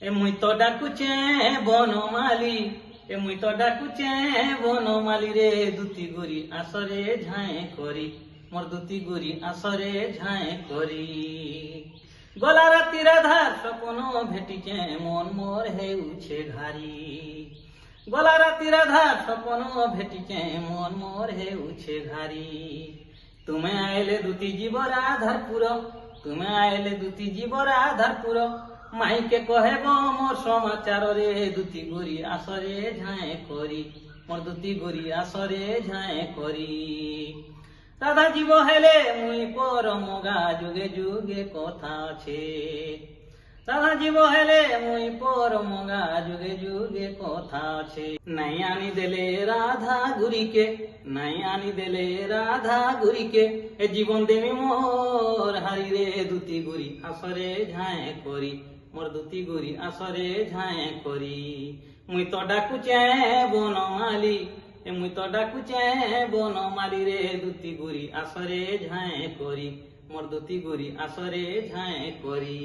এ মুই তো ডাকুচে বনমালী, এ মুই তো ডাকুচে বনমালী রে, দুতি গুরি আসরে ঝাঁয়ে করি, মোর দুতি গুরি আসরে ঝাঁয়ে করি। গলা রাতি রাধার স্বপ্ন ভেটিছে, মন মোর হেউছে ঘারি। গলা রাতি রাধার স্বপ্ন ভেটিছে, মন মোর হেউছে ঘারি। তুমি আইলে দুটি জীব রাধারপুর, তুমি আইলে দুটি জীব রাধারপুর, মাইকে কহেব মোর সমাচার রে, দুটি গুরি আসরে ঝাঁয়ে করি, মোর দুটি গুরি আসরে ঝাঁয়ে করি। রাধা জীব হেলে মুই পরমগা, যুগে যুগে কথা আছে। রাধা জীব হেলে মুই পরমগা, যুগে যুগে কথা আছে। নাই আনি দেলে রাধা গুরিকে, নাই আনি দেলে রাধা গুরিকে, এ জীবন দেমি মোর হারি রে, দুটি গুরি আসরে ঝাঁয়ে করি, মোর দুটি গুরি আসরে ঝাঁয়ে করি। মুই তো ডাকুচে বনমালী, এ মুই তো ডাকুচে বনমালী রে, দুটি গুরি আসরে ঝাঁয়ে করি, মোর দুটি গুরি আসরে ঝাঁয়ে করি।